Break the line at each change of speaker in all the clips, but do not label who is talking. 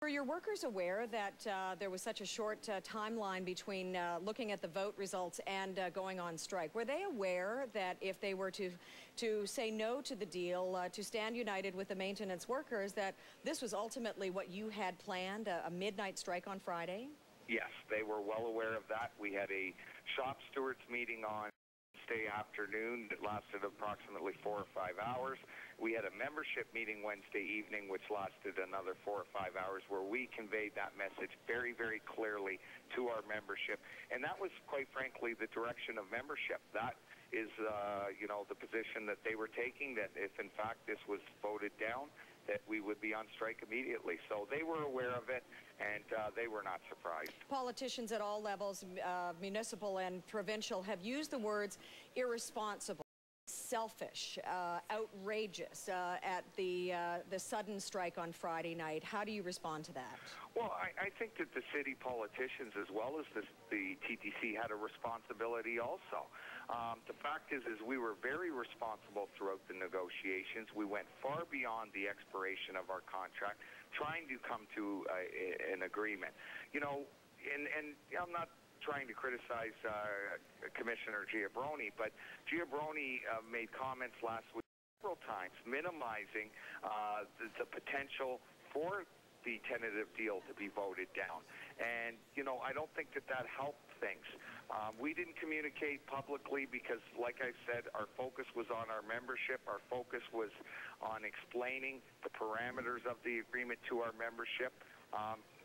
Were your workers aware that there was such a short timeline between looking at the vote results and going on strike? Were they aware that if they were to say no to the deal, to stand united with the maintenance workers, that this was ultimately what you had planned, a midnight strike on Friday?
Yes, they were well aware of that. We had a shop stewards meeting on Wednesday afternoon that lasted approximately 4 or 5 hours. We had a membership meeting Wednesday evening which lasted another 4 or 5 hours, where we conveyed that message very, very clearly to our membership. And that was, quite frankly, the direction of membership. That is, you know, the position that they were taking, that if in fact this was voted down, that we would be on strike immediately. So they were aware of it, and they were not surprised.
Politicians at all levels, municipal and provincial, have used the words irresponsible, selfish, outrageous at the sudden strike on Friday night. How do you respond to that?
Well, I think that the city politicians, as well as the TTC, had a responsibility also. The fact is we were very responsible throughout the negotiations. We went far beyond the expiration of our contract, trying to come to an agreement. You know, and I'm not trying to criticize Commissioner Giabroni, but Giabroni made comments last week several times minimizing the potential for the tentative deal to be voted down. And, you know, I don't think that helped things. We didn't communicate publicly because, like I said, our focus was on our membership. Our focus was on explaining the parameters of the agreement to our membership.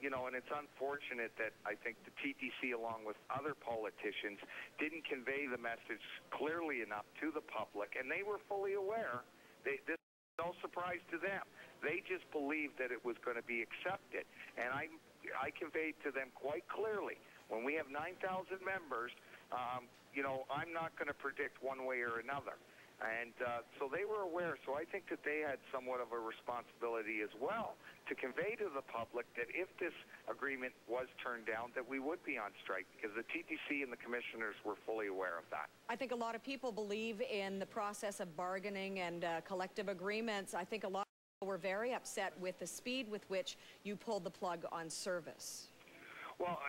You know, and it's unfortunate that I think the TTC, along with other politicians, didn't convey the message clearly enough to the public, and they were fully aware. This was no surprise to them. They just believed that it was going to be accepted, and I conveyed to them quite clearly, when we have 9,000 members, you know, I'm not going to predict one way or another. And so they were aware. So I think that they had somewhat of a responsibility as well to convey to the public that if this agreement was turned down, that we would be on strike, because the TTC and the commissioners were fully aware of that.
I think a lot of people believe in the process of bargaining and collective agreements. I think a lot of people were very upset with the speed with which you pulled the plug on service.
Well,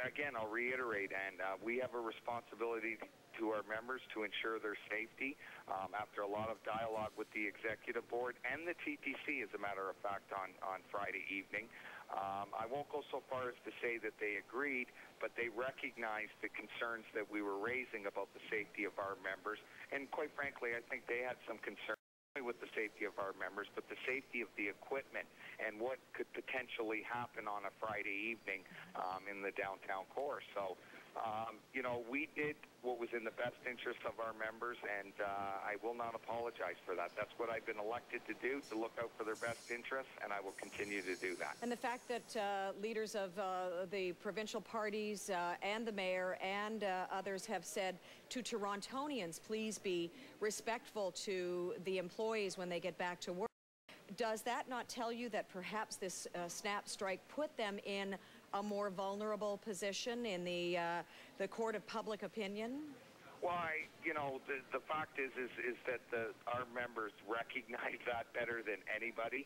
again, I'll reiterate, and we have a responsibility to our members to ensure their safety. After a lot of dialogue with the executive board and the TTC, as a matter of fact, on Friday evening, I won't go so far as to say that they agreed, but they recognized the concerns that we were raising about the safety of our members. And quite frankly, I think they had some concerns with the safety of our members, but the safety of the equipment and what could potentially happen on a Friday evening in the downtown core. So, you know, we did what was in the best interest of our members, and I will not apologize for that. That's what I've been elected to do, to look out for their best interests, and I will continue to do that.
And the fact that leaders of the provincial parties and the mayor and others have said to Torontonians, please be respectful to the employees when they get back to work. Does that not tell you that perhaps this snap strike put them in a more vulnerable position in the court of public opinion?
Well, you know, the fact is that our members recognize that better than anybody.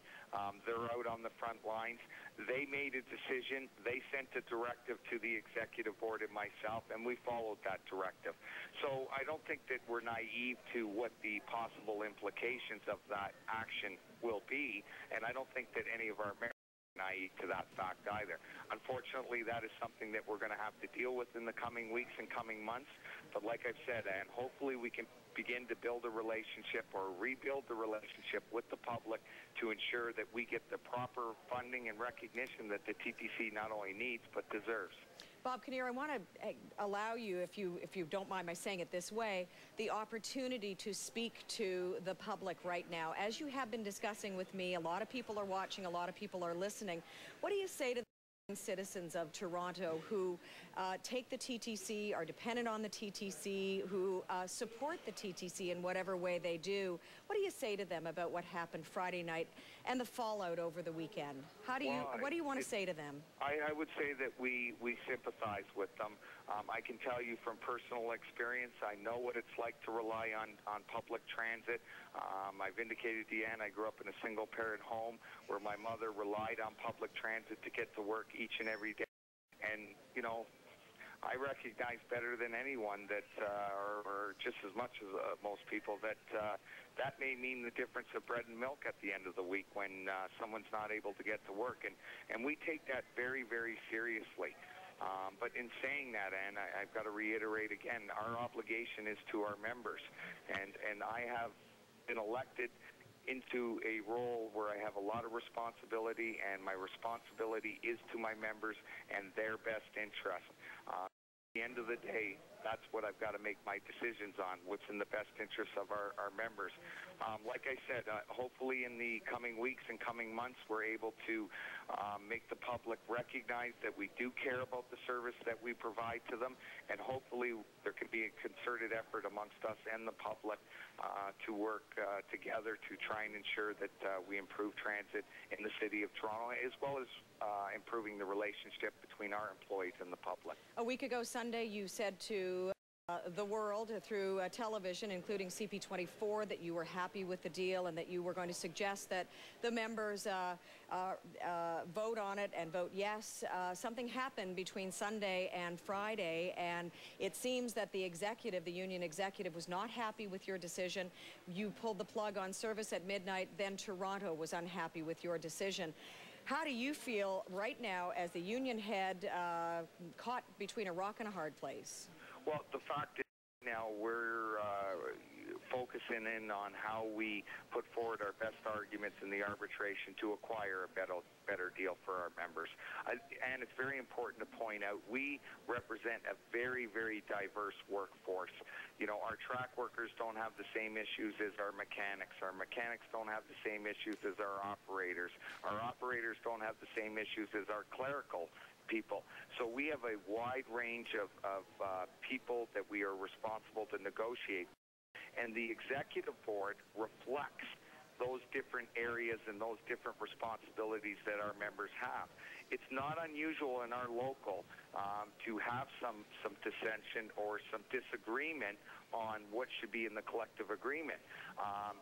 They're out on the front lines. They made a decision. They sent a directive to the executive board and myself, and we followed that directive. So I don't think that we're naive to what the possible implications of that action will be, and I don't think that any of our members naive to that fact either. Unfortunately, that is something that we're going to have to deal with in the coming weeks and coming months. But like I've said, and hopefully we can begin to build a relationship or rebuild the relationship with the public to ensure that we get the proper funding and recognition that the TTC not only needs but deserves.
Bob Kinnear, I want to allow you, if you don't mind my saying it this way, the opportunity to speak to the public right now. As you have been discussing with me, a lot of people are watching, a lot of people are listening. What do you say to the citizens of Toronto who take the TTC, are dependent on the TTC, who support the TTC in whatever way they do? What do you say to them about what happened Friday night and the fallout over the weekend. What do you want to say to them?
I would say that we sympathize with them. I can tell you from personal experience, I know what it's like to rely on public transit. I've indicated to Ann, I grew up in a single-parent home where my mother relied on public transit to get to work each and every day. And, you know, I recognize better than anyone that, or just as much as most people, that that may mean the difference of bread and milk at the end of the week when someone's not able to get to work. And we take that very, very seriously. But in saying that, Ann, I've got to reiterate again, our obligation is to our members. And I have been elected into a role where I have a lot of responsibility, and my responsibility is to my members and their best interest. At the end of the day, that's what I've got to make my decisions on, what's in the best interest of our members. Like I said, hopefully in the coming weeks and coming months, we're able to make the public recognize that we do care about the service that we provide to them, and hopefully there can be a concerted effort amongst us and the public to work together to try and ensure that we improve transit in the city of Toronto, as well as improving the relationship between our employees and the public.
A week ago Sunday, you said to the world through television, including CP24, that you were happy with the deal and that you were going to suggest that the members vote on it and vote yes. Something happened between Sunday and Friday, and it seems that the executive, the union executive, was not happy with your decision. You pulled the plug on service at midnight. Then Toronto was unhappy with your decision. How do you feel right now as the union head, caught between a rock and a hard place?
Well, the fact is now we're focusing in on how we put forward our best arguments in the arbitration to acquire a better deal for our members. And it's very important to point out, we represent a very, very diverse workforce. You know, our track workers don't have the same issues as our mechanics. Our mechanics don't have the same issues as our operators. Our operators don't have the same issues as our clerical people. So we have a wide range of people that we are responsible to negotiate. And the executive board reflects those different areas and those different responsibilities that our members have. It's not unusual in our local to have some dissension or some disagreement on what should be in the collective agreement.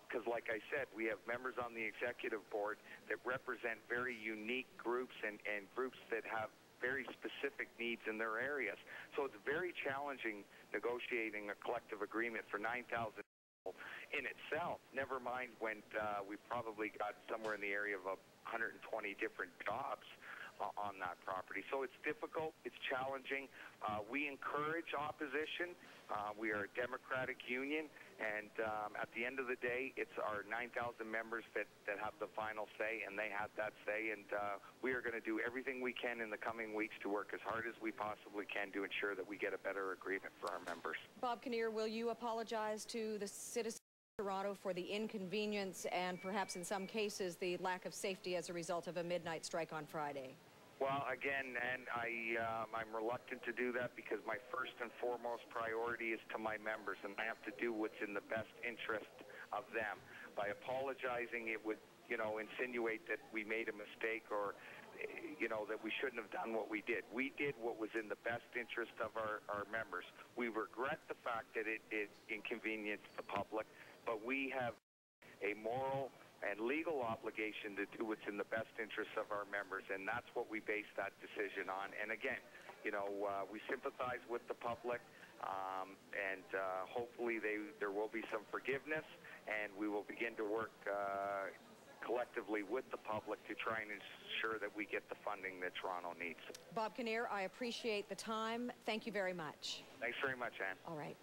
Because like I said, we have members on the executive board that represent very unique groups and groups that have very specific needs in their areas. So it's very challenging negotiating a collective agreement for 9,000 people in itself, never mind when we've probably got somewhere in the area of 120 different jobs on that property. So it's difficult, it's challenging. We encourage opposition. We are a democratic union, and at the end of the day, it's our 9,000 members that have the final say, and they have that say, and we are going to do everything we can in the coming weeks to work as hard as we possibly can to ensure that we get a better agreement for our members.
Bob Kinnear, will you apologize to the citizens of Toronto for the inconvenience and perhaps in some cases the lack of safety as a result of a midnight strike on Friday?
Well, again, and I'm reluctant to do that because my first and foremost priority is to my members, and I have to do what's in the best interest of them. By apologizing, it would, you know, insinuate that we made a mistake or, you know, that we shouldn't have done what we did. We did what was in the best interest of our members. We regret the fact that it inconvenienced the public, but we have a moral and legal obligation to do what's in the best interests of our members, and that's what we base that decision on. And again, you know, we sympathize with the public, and hopefully there will be some forgiveness, and we will begin to work collectively with the public to try and ensure that we get the funding that Toronto needs.
Bob Kinnear, I appreciate the time. Thank you very much.
Thanks very much, Ann.
All right.